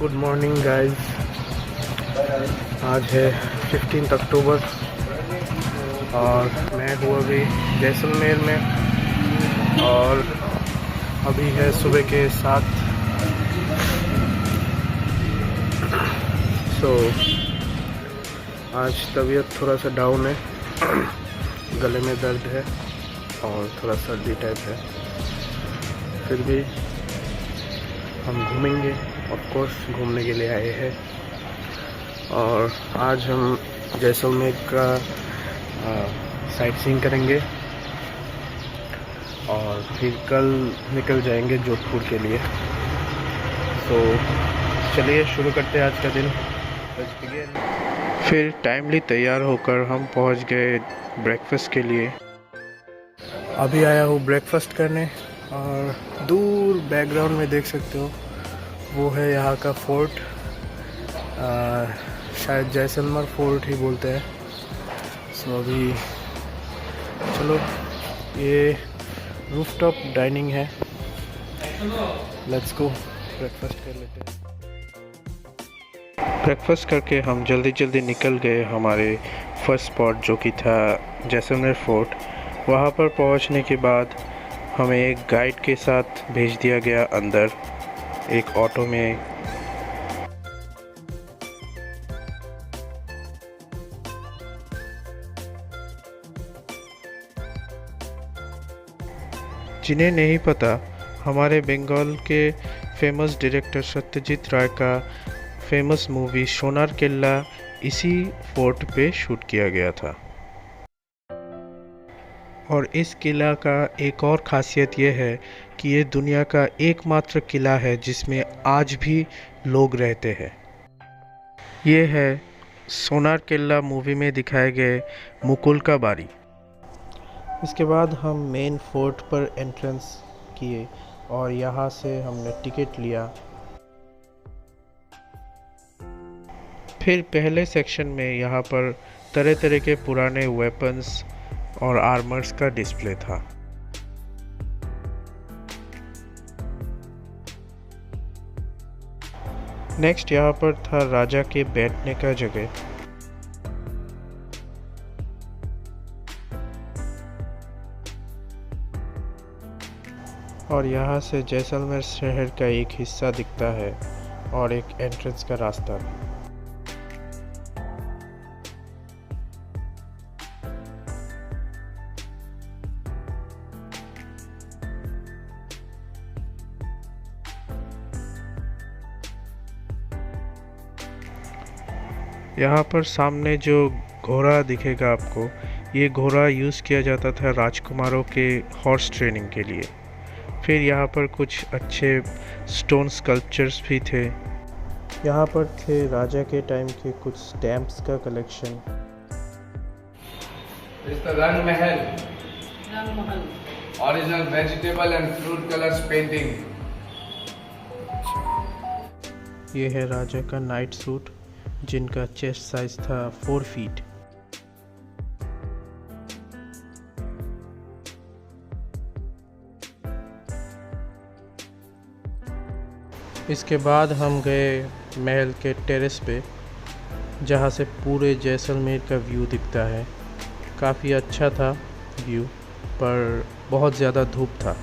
Good morning guys. आज है 15 अक्टूबर और मैं हूँ अभी जैसलमेर में और अभी है सुबह के 7। आज तबीयत थोड़ा सा डाउन है, गले में दर्द है और थोड़ा सर्दी टाइप है। फिर भी हम घूमेंगे, ऑफ कोर्स घूमने के लिए आए हैं। और आज हम जैसलमेर का साइट सीइंग करेंगे और फिर कल निकल जाएंगे जोधपुर के लिए। तो चलिए शुरू करते हैं आज का दिन। फिर टाइमली तैयार होकर हम पहुंच गए ब्रेकफास्ट के लिए। अभी आया हूँ ब्रेकफास्ट करने और दूर बैकग्राउंड में देख सकते हो वो है यहाँ का फोर्ट, शायद जैसलमेर फोर्ट ही बोलते हैं। सो अभी चलो, ये रूफटॉप डाइनिंग है, लेट्स गो ब्रेकफास्ट कर लेते हैं। ब्रेकफास्ट करके हम जल्दी जल्दी निकल गए हमारे फर्स्ट स्पॉट जो कि था जैसलमेर फोर्ट। वहाँ पर पहुँचने के बाद हमें एक गाइड के साथ भेज दिया गया अंदर एक ऑटो में। जिन्हें नहीं पता, हमारे बंगाल के फेमस डायरेक्टर सत्यजीत राय का फेमस मूवी सोनार केल्ला इसी फोर्ट पे शूट किया गया था। और इस किला का एक और ख़ासियत यह है कि ये दुनिया का एकमात्र किला है जिसमें आज भी लोग रहते हैं। ये है सोनार केल्ला मूवी में दिखाए गए मुकुल का बारी। इसके बाद हम मेन फोर्ट पर एंट्रेंस किए और यहाँ से हमने टिकट लिया। फिर पहले सेक्शन में यहाँ पर तरह तरह के पुराने वेपन्स और आर्मर्स का डिस्प्ले था। नेक्स्ट यहाँ पर था राजा के बैठने का जगह। और यहाँ से जैसलमेर शहर का एक हिस्सा दिखता है और एक एंट्रेंस का रास्ता। यहाँ पर सामने जो घोड़ा दिखेगा आपको, ये घोड़ा यूज़ किया जाता था राजकुमारों के हॉर्स ट्रेनिंग के लिए। फिर यहाँ पर कुछ अच्छे स्टोन स्कल्पचर्स भी थे। यहाँ पर थे राजा के टाइम के कुछ स्टैम्प्स का कलेक्शन। रंग महल original vegetable and fruit colours painting. ये है राजा का नाइट सूट जिनका चेस्ट साइज था 4 फीट। इसके बाद हम गए महल के टेरेस पे जहाँ से पूरे जैसलमेर का व्यू दिखता है। काफ़ी अच्छा था व्यू, पर बहुत ज़्यादा धूप था।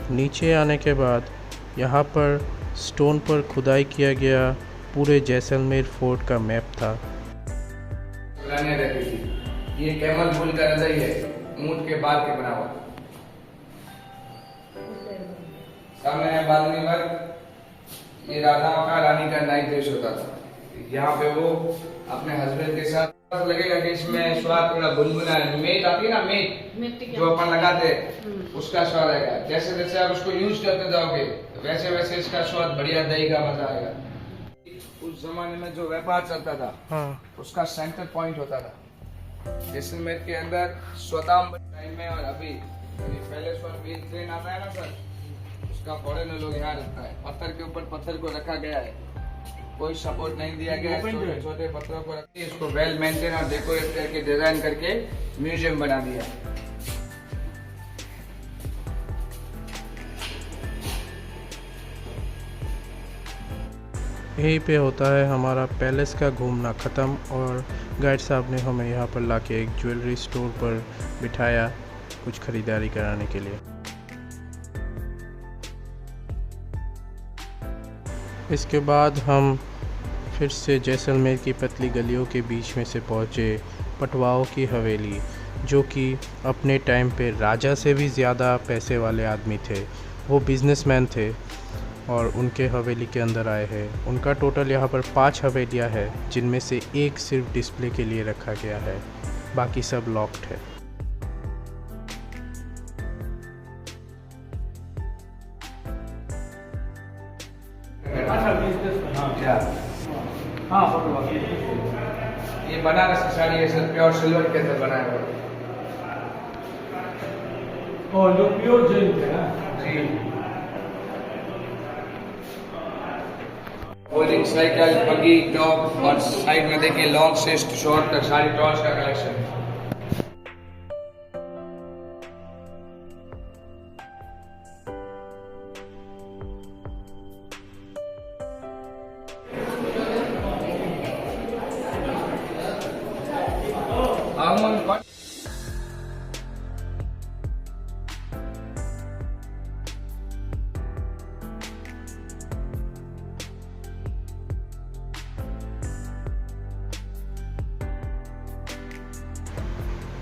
नीचे आने के बाद यहाँ पर स्टोन पर खुदाई किया गया पूरे जैसलमेर फोर्ट का मैप था। रहती थी। ये कैमल बुल का नजर है, ऊंट के बाल के बना हुआ। सामने है बालनी वर्ग। ये राजाओं का रानी का नाइट ड्रेस होता था। यहाँ पे वो अपने हस्बैंड के साथ लगेगा कि इसमें स्वाद थोड़ा गुनगुना है। मेट आती है ना, मेट जो अपन लगाते उसका स्वाद आएगा। जैसे जैसे आप उसको यूज करते जाओगे वैसे वैसे इसका स्वाद बढ़िया, दही का मजा आएगा। उस जमाने में जो व्यापार चलता था, हाँ, उसका सेंटर पॉइंट होता था जैसलमेर के अंदर। स्वतंत्र टाइम में और अभी पहले ट्रेन आता है ना सर, उसका फॉरेनर लोग यहाँ रखता है। पत्थर के ऊपर पत्थर को रखा गया है, कोई सपोर्ट नहीं दिया गया। छोटे छोटे पत्थरों को रख के इसको वेल मेंटेन और डेकोरेट करके डिजाइन करके म्यूजियम बना दिया। यहीं पे होता है हमारा पैलेस का घूमना ख़त्म और गाइड साहब ने हमें यहाँ पर लाके एक ज्वेलरी स्टोर पर बिठाया कुछ ख़रीदारी कराने के लिए। इसके बाद हम फिर से जैसलमेर की पतली गलियों के बीच में से पहुँचे पटवाओं की हवेली, जो कि अपने टाइम पे राजा से भी ज़्यादा पैसे वाले आदमी थे। वो बिजनेसमैन थे और उनके हवेली के अंदर आए हैं। उनका टोटल यहाँ पर 5 हवेलियाँ हैं, जिनमें से एक सिर्फ डिस्प्ले के लिए रखा गया है, बाकी सब लॉक्ड है। ये बनारस की साड़ी है सर, प्योर सिल्वर के अंदर बनाया हुआ। और जो प्योर जेल है ना जी, होल्डिंग साइकिल, बगी, टॉप और साइड में देखिए लॉन्ग से शॉर्ट तक सारी टॉर्च का कलेक्शन है।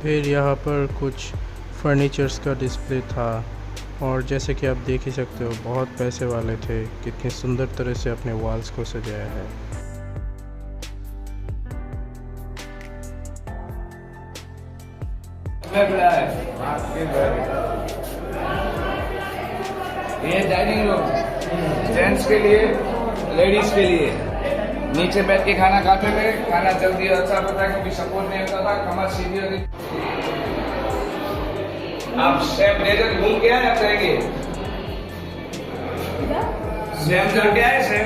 फिर यहाँ पर कुछ फर्नीचर्स का डिस्प्ले था और जैसे कि आप देख ही सकते हो बहुत पैसे वाले थे, कितनी सुंदर तरह से अपने वॉल्स को सजाया है। ये डाइनिंग रूम जेंट्स के लिए, लेडीज के लिए। नीचे बैठ के खाना खाते थे, खाना जल्दी अच्छा पता क्योंकि सपोर्ट नहीं होता था, कमर सीधी होती। आप सैम ब्लेजर घूम के आए, आप रहेंगे सैम जाके आए, सैम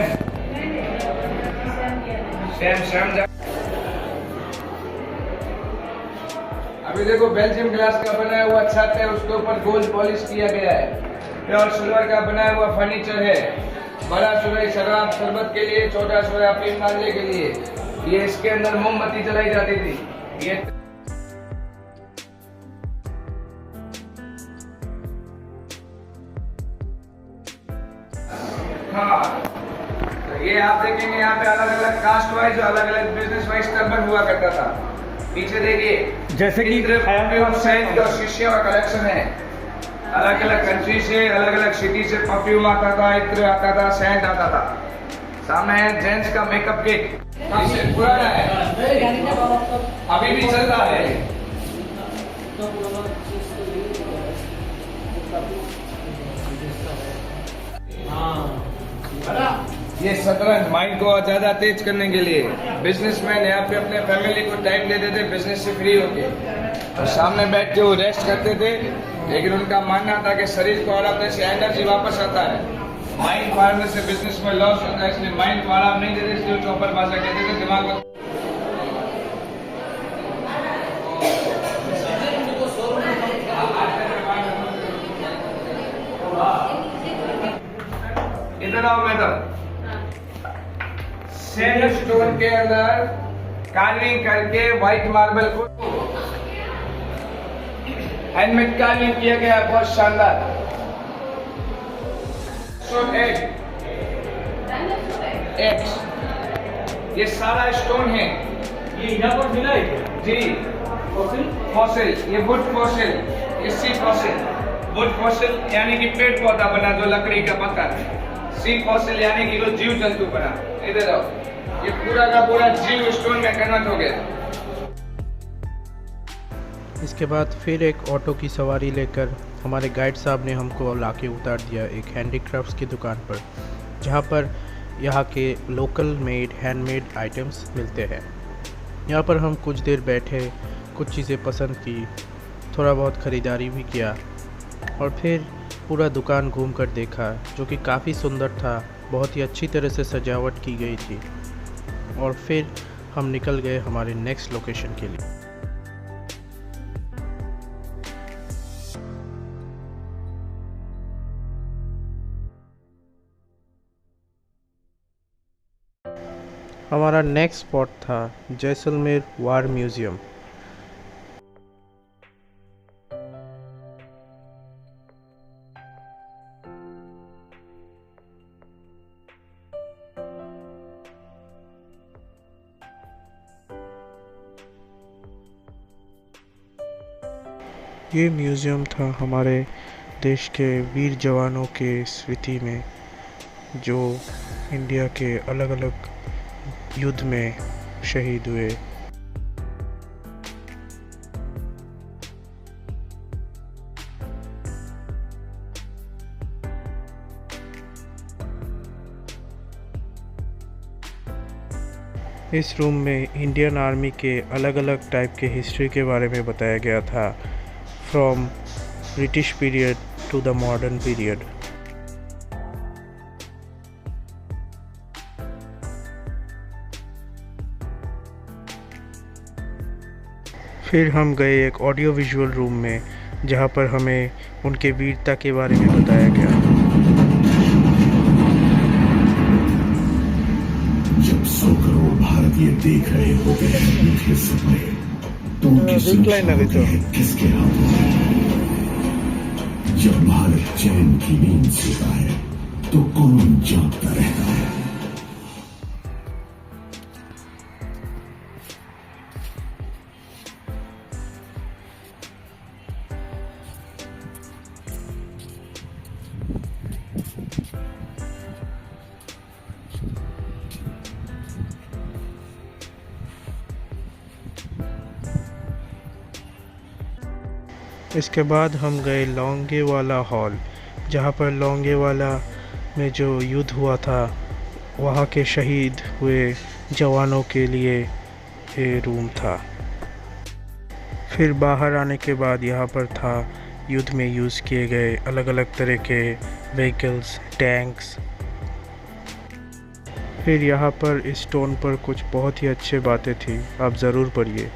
जा। अभी देखो बेल्जियम ग्लास का बनाया हुआ छत है, उसके ऊपर गोल्ड पॉलिश किया गया है। प्योर सिल्वर का बनाया हुआ फर्नीचर है। बड़ा सुराई शराब शरबत के लिए, छोटा सुराई अफीम डालने के लिए। ये इसके अंदर मोमबत्ती जलाई जाती थी। ये हाँ, तो ये आप देखेंगे यहाँ पे अलग अलग कास्ट वाइज, अलग अलग बिजनेस वाइज टर्बन हुआ करता था। पीछे देखिए जैसे कि सेंट और शीशियों का कलेक्शन है। अलग अलग कंट्री से, अलग अलग सिटी से परफ्यूम आता था, इत्र आता था, सेंट आता था। सामने है जेंट्स का मेकअप किट, इससे पुराना है, अभी भी चल रहा है। ये शतरंज माइंड को ज्यादा तेज करने के लिए बिजनेसमैन यहाँ पे अपने फैमिली को टाइम देते थे बिजनेस से फ्री होके, और सामने बैठ के वो रेस्ट करते थे। लेकिन उनका मानना था कि शरीर को आराम से एनर्जी वापस आता है। माइंड को आराम से बिजनेस में लॉस होता है, इसलिए माइंड को आराम नहीं देते, इसलिए चौपर बाजा कहते थे। दिमाग को इधर आओ मैडम। सैंड स्टोन के अंदर कार्विंग करके व्हाइट मार्बल को हैंडमेड कार्विंग किया गया है, बहुत शानदार। एक्स ये सारा स्टोन है, ये यहाँ पर मिला है जी। फॉसिल, ये वुड फॉसिल, ये सी फॉसिल। वुड फॉसिल यानी कि पेड़ पौधा बना जो लकड़ी का पत्थर। सी फॉसिल यानी कि जो जीव जंतु बना। इधर आओ, ये पूरा का पूरा जीव स्टोन में कन्वर्ट हो गया। इसके बाद फिर एक ऑटो की सवारी लेकर हमारे गाइड साहब ने हमको लाके उतार दिया एक हैंडीक्राफ्ट्स की दुकान पर, जहाँ पर यहाँ के लोकल मेड हैंडमेड आइटम्स मिलते हैं। यहाँ पर हम कुछ देर बैठे, कुछ चीज़ें पसंद की, थोड़ा बहुत ख़रीदारी भी किया और फिर पूरा दुकान घूम कर देखा, जो कि काफ़ी सुंदर था, बहुत ही अच्छी तरह से सजावट की गई थी। और फिर हम निकल गए हमारे नेक्स्ट लोकेशन के लिए। हमारा नेक्स्ट स्पॉट था जैसलमेर वार म्यूज़ियम। ये म्यूज़ियम था हमारे देश के वीर जवानों के स्मृति में जो इंडिया के अलग अलग युद्ध में शहीद हुए। इस रूम में इंडियन आर्मी के अलग अलग टाइप के हिस्ट्री के बारे में बताया गया था, from British period to the modern period. फिर हम गए एक ऑडियो विजुअल रूम में जहाँ पर हमें उनके वीरता के बारे में बताया गया। जब 100 करोड़ भारतीय देख रहे होते हैं मीठे सपने, तो उनकी सुरक्षा होती है किसके हाथों में? जब भारत चैन की नींद सोता है तो कौन जागता रहता है? इसके बाद हम गए लोंगेवाला हॉल, जहाँ पर लोंगेवाला में जो युद्ध हुआ था वहाँ के शहीद हुए जवानों के लिए ये रूम था। फिर बाहर आने के बाद यहाँ पर था युद्ध में यूज़ किए गए अलग अलग तरह के व्हीकल्स, टैंक्स। फिर यहाँ पर इस स्टोन पर कुछ बहुत ही अच्छी बातें थी, आप ज़रूर पढ़िए।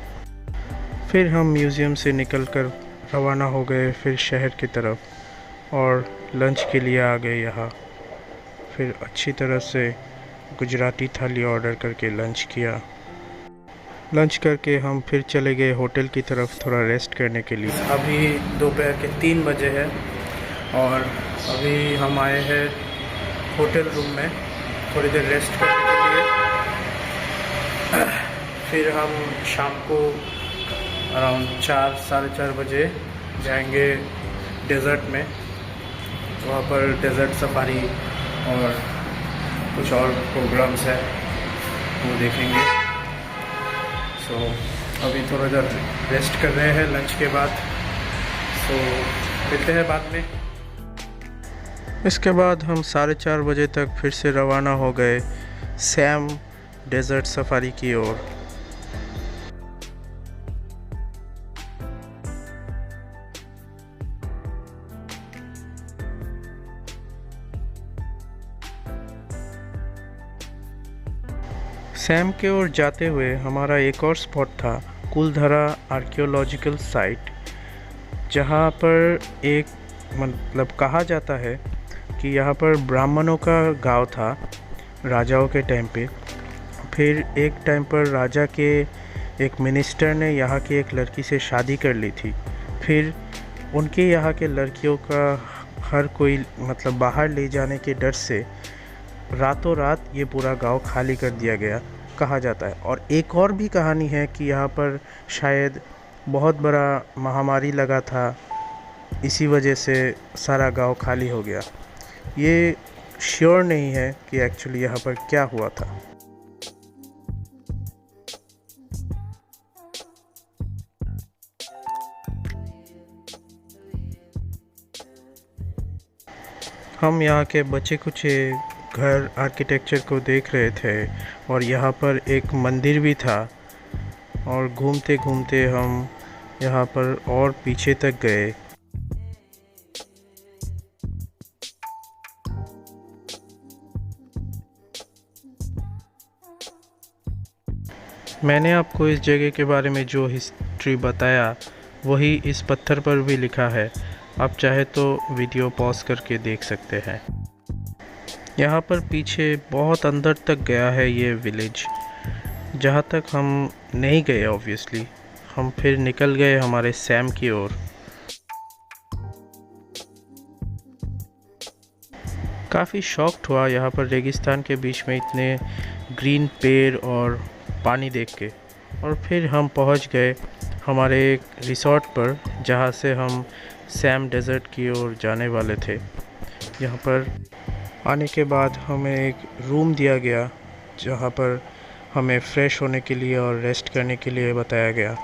फिर हम म्यूज़ियम से निकलकर रवाना हो गए फिर शहर की तरफ और लंच के लिए आ गए यहाँ। फिर अच्छी तरह से गुजराती थाली ऑर्डर करके लंच किया। लंच करके हम फिर चले गए होटल की तरफ थोड़ा रेस्ट करने के लिए। अभी दोपहर के 3 बजे है और अभी हम आए हैं होटल रूम में थोड़ी देर रेस्ट करने के लिए। फिर हम शाम को अराउंड 4 साढ़े 4 बजे जाएंगे डेज़र्ट में। वहाँ पर डेज़र्ट सफारी और कुछ और प्रोग्राम्स है वो देखेंगे। सो अभी थोड़ा देर रेस्ट कर रहे हैं लंच के बाद, सो मिलते हैं बाद में। इसके बाद हम 4:30 बजे तक फिर से रवाना हो गए सैम डेज़र्ट सफारी की ओर। सैम के ओर जाते हुए हमारा एक और स्पॉट था कुलधरा आर्कियोलॉजिकल साइट, जहाँ पर एक मतलब कहा जाता है कि यहाँ पर ब्राह्मणों का गांव था राजाओं के टाइम पे। फिर एक टाइम पर राजा के एक मिनिस्टर ने यहाँ की एक लड़की से शादी कर ली थी। फिर उनके यहाँ के लड़कियों का हर कोई मतलब बाहर ले जाने के डर से रातों रात ये पूरा गांव खाली कर दिया गया कहा जाता है। और एक और भी कहानी है कि यहाँ पर शायद बहुत बड़ा महामारी लगा था, इसी वजह से सारा गांव खाली हो गया। ये श्योर नहीं है कि एक्चुअली यहाँ पर क्या हुआ था। हम यहाँ के बचे कुचे घर आर्किटेक्चर को देख रहे थे और यहाँ पर एक मंदिर भी था। और घूमते घूमते हम यहाँ पर और पीछे तक गए। मैंने आपको इस जगह के बारे में जो हिस्ट्री बताया वही इस पत्थर पर भी लिखा है, आप चाहे तो वीडियो पॉज करके देख सकते हैं। यहाँ पर पीछे बहुत अंदर तक गया है ये विलेज। जहाँ तक हम नहीं गए ऑब्वियसली, हम फिर निकल गए हमारे सैम की ओर। काफ़ी शॉक्ड हुआ यहाँ पर रेगिस्तान के बीच में इतने ग्रीन पेड़ और पानी देख के। और फिर हम पहुँच गए हमारे एक रिसॉर्ट पर, जहाँ से हम सैम डेज़र्ट की ओर जाने वाले थे। यहाँ पर आने के बाद हमें एक रूम दिया गया, जहाँ पर हमें फ़्रेश होने के लिए और रेस्ट करने के लिए बताया गया।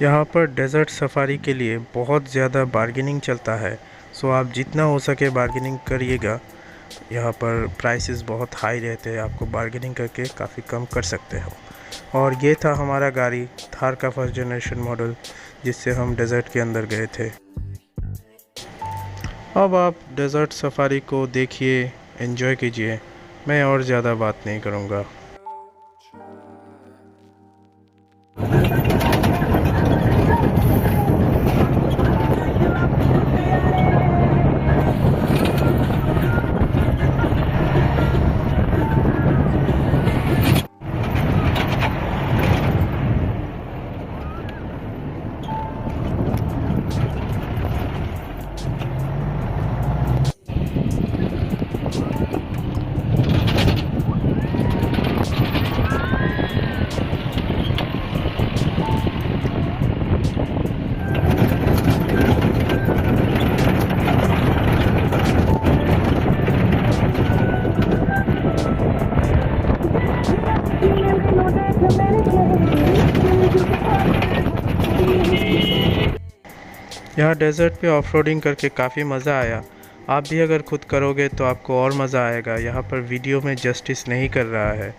यहाँ पर डेज़र्ट सफारी के लिए बहुत ज़्यादा बार्गेनिंग चलता है, सो आप जितना हो सके बार्गेनिंग करिएगा। यहाँ पर प्राइसेस बहुत हाई रहते हैं, आपको बार्गेनिंग करके काफ़ी कम कर सकते हो। और ये था हमारा गाड़ी थार का फर्स्ट जनरेशन मॉडल, जिससे हम डेज़र्ट के अंदर गए थे। अब आप डेज़र्ट सफारी को देखिए, एंजॉय कीजिए। मैं और ज़्यादा बात नहीं करूँगा। यहाँ डेज़र्ट पे ऑफ-रोडिंग करके काफ़ी मज़ा आया। आप भी अगर खुद करोगे तो आपको और मज़ा आएगा। यहाँ पर वीडियो में जस्टिस नहीं कर रहा है।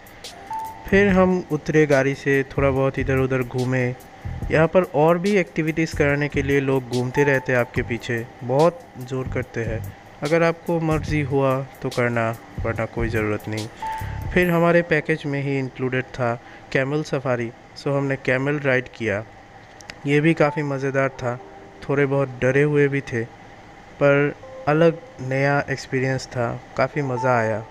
फिर हम उतरे गाड़ी से, थोड़ा बहुत इधर उधर घूमे। यहाँ पर और भी एक्टिविटीज़ कराने के लिए लोग घूमते रहते हैं आपके पीछे, बहुत ज़ोर करते हैं। अगर आपको मर्ज़ी हुआ तो करना, वरना कोई ज़रूरत नहीं। फिर हमारे पैकेज में ही इंक्लूडेड था कैमल सफारी, सो हमने कैमल राइड किया। ये भी काफ़ी मज़ेदार था। थोड़े बहुत डरे हुए भी थे, पर अलग नया एक्सपीरियंस था, काफ़ी मज़ा आया।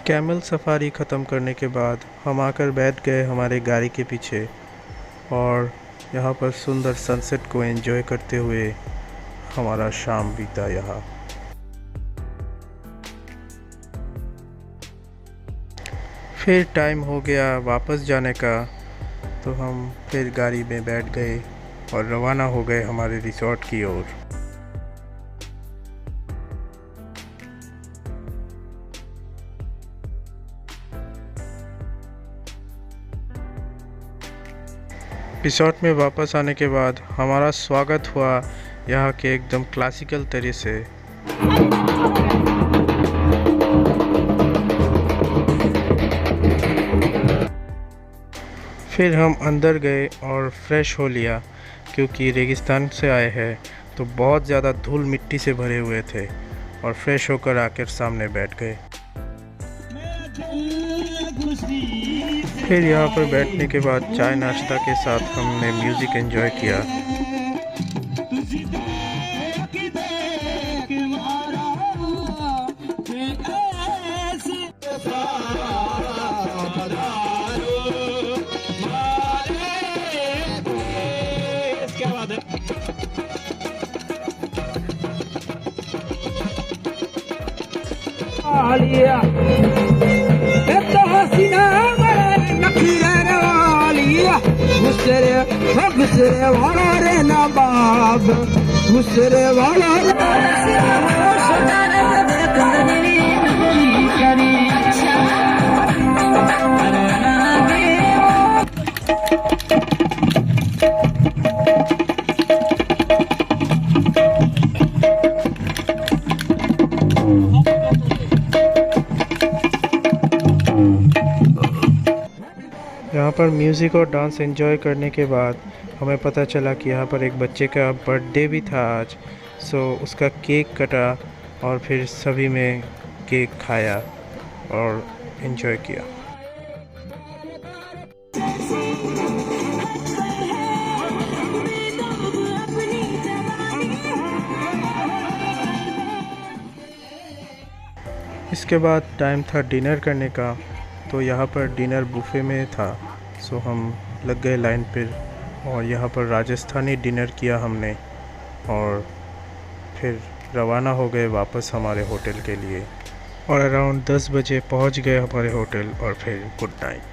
कैमल सफारी ख़त्म करने के बाद हम आकर बैठ गए हमारे गाड़ी के पीछे और यहाँ पर सुंदर सनसेट को एंजॉय करते हुए हमारा शाम बीता यहाँ। फिर टाइम हो गया वापस जाने का, तो हम फिर गाड़ी में बैठ गए और रवाना हो गए हमारे रिसॉर्ट की ओर। रिसॉर्ट में वापस आने के बाद हमारा स्वागत हुआ यहाँ के एकदम क्लासिकल तरीके से। फिर हम अंदर गए और फ्रेश हो लिया, क्योंकि रेगिस्तान से आए हैं तो बहुत ज़्यादा धूल मिट्टी से भरे हुए थे। और फ्रेश होकर आकर सामने बैठ गए। फिर यहाँ पर बैठने के बाद चाय नाश्ता के साथ हमने म्यूज़िक एंजॉय किया। गुस्से वाला रे नवाब, गुस्से वाला रे पर म्यूज़िक और डांस एंजॉय करने के बाद हमें पता चला कि यहाँ पर एक बच्चे का बर्थडे भी था आज। सो उसका केक कटा और फिर सभी में केक खाया और एंजॉय किया। इसके बाद टाइम था डिनर करने का, तो यहाँ पर डिनर बुफे में था। सो हम लग गए लाइन पर और यहाँ पर राजस्थानी डिनर किया हमने और फिर रवाना हो गए वापस हमारे होटल के लिए और अराउंड 10 बजे पहुँच गए हमारे होटल और फिर गुड नाइट।